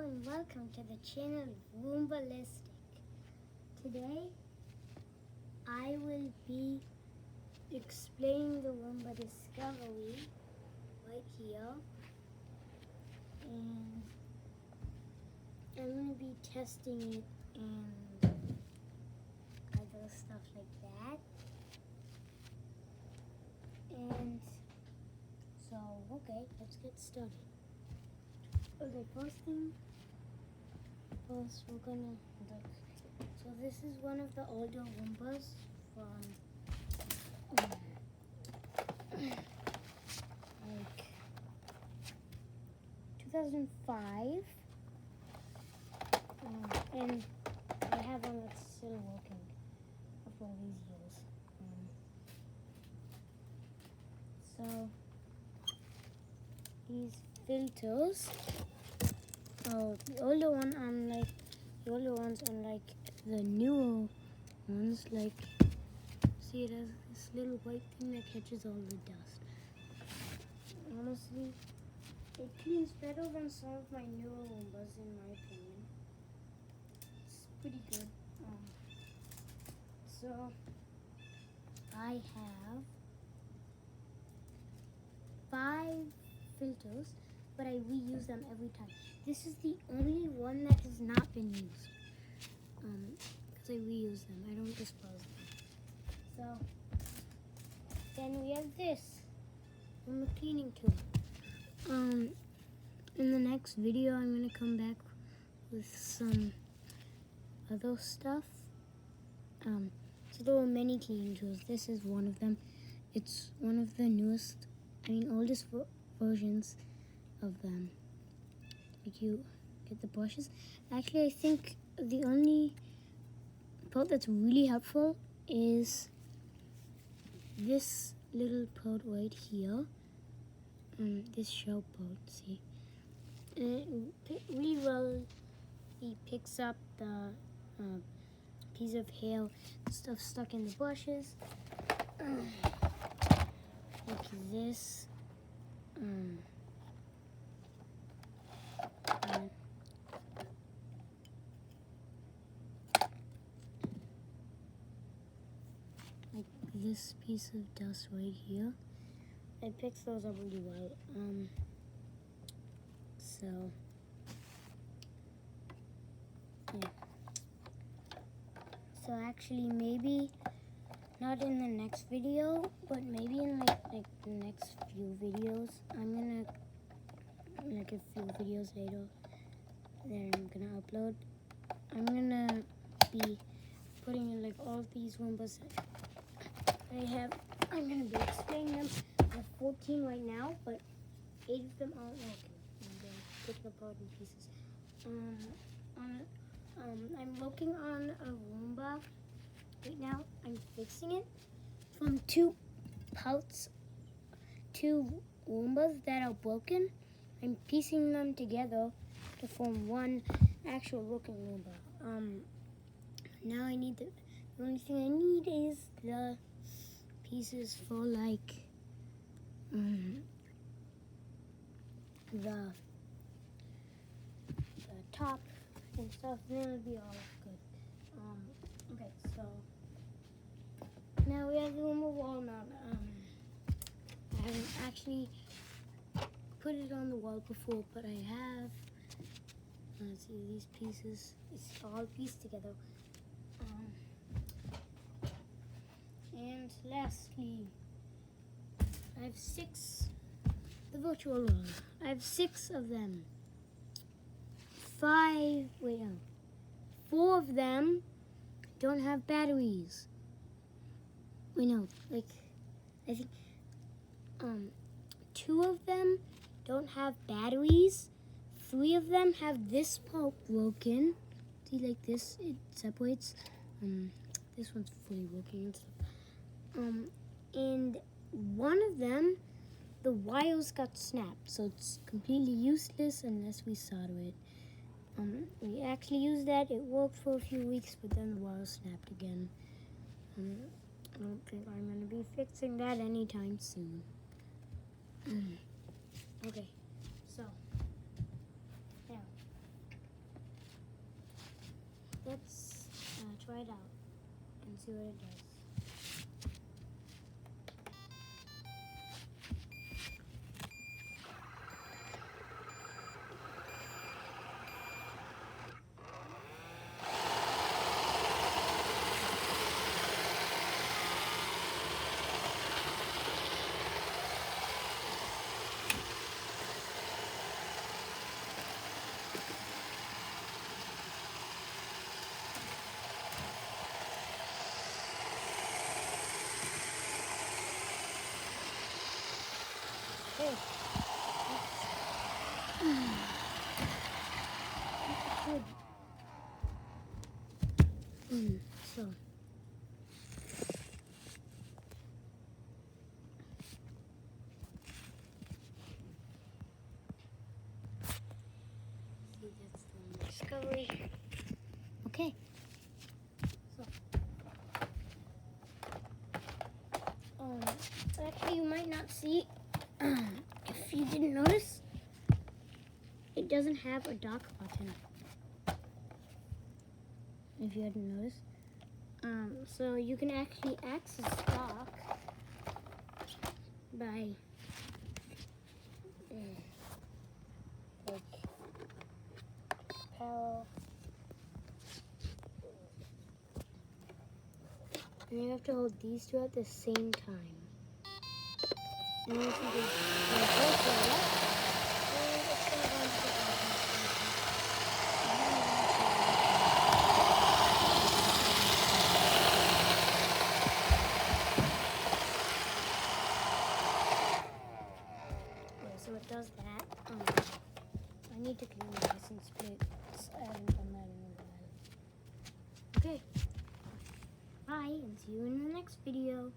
and welcome to the channel Roombalistic. Today I will be explaining the Roomba discovery right here, and I'm going to be testing it and other stuff like that. And so, okay, let's get started. Okay, first we're gonna look. So this is one of the older Roombas from like 2005, and I have one that's still working after all these years. So these filters. Oh, the older ones, unlike the newer ones, like, see, it has this little white thing that catches all the dust. Honestly, it cleans better than some of my newer Roombas, in my opinion. It's pretty good. So I have 5 filters, but I reuse them every time. This is the only one that has not been used, because I reuse them. I don't dispose them. So then we have this from the cleaning tool. In the next video, I'm gonna come back with some other stuff. So there were many cleaning tools. This is one of them. It's one of the oldest versions of them. Did you get the brushes? Actually, I think the only part that's really helpful is this little part right here. This sharp part, see? And it really well, he picks up the piece of hair, stuff stuck in the brushes. Like this. Like this piece of dust right here. It picks those up really well. So yeah. So actually, maybe not in the next video, but maybe in like the next few videos, I'm gonna, like a few videos later that I'm gonna upload, I'm gonna be putting in like all of these Roombas I have. I'm gonna be explaining them. I have 14 right now, but 8 of them aren't working. I'm gonna put them apart in pieces. I'm working on a Roomba right now. I'm fixing it from 2 parts, 2 Roombas that are broken. I'm piecing them together to form one actual working Roomba. Now I need the only thing I need is the pieces for like the top and stuff, and then it'll be all good. Okay, so now we have the Roomba wall mount. I haven't actually put it on the wall before, but I have. Let's see, these pieces, it's all pieced together. And lastly, I have 6, the virtual wall. I have 6 of them. 4 of them don't have batteries. I think 2 of them don't have batteries. 3 of them have this part broken. See, like this, it separates. This one's fully working and stuff. And 1 of them, the wires got snapped, so it's completely useless unless we solder it. We actually used that. It worked for a few weeks, but then the wire snapped again. I don't think I'm going to be fixing that anytime soon. Okay, so now try it out and see what it does. Okay. Good. So. See, that's the discovery. Okay. So. Actually, you might not see. If you didn't notice, it doesn't have a dock button. If you hadn't noticed. So you can actually access dock by like power. And you have to hold these two at the same time. And if you just both go left, and it's going to go into the bottom. Yeah, so it does that. I need to clean the license plate. I haven't done that in a while. Okay. Bye, and see you in the next video.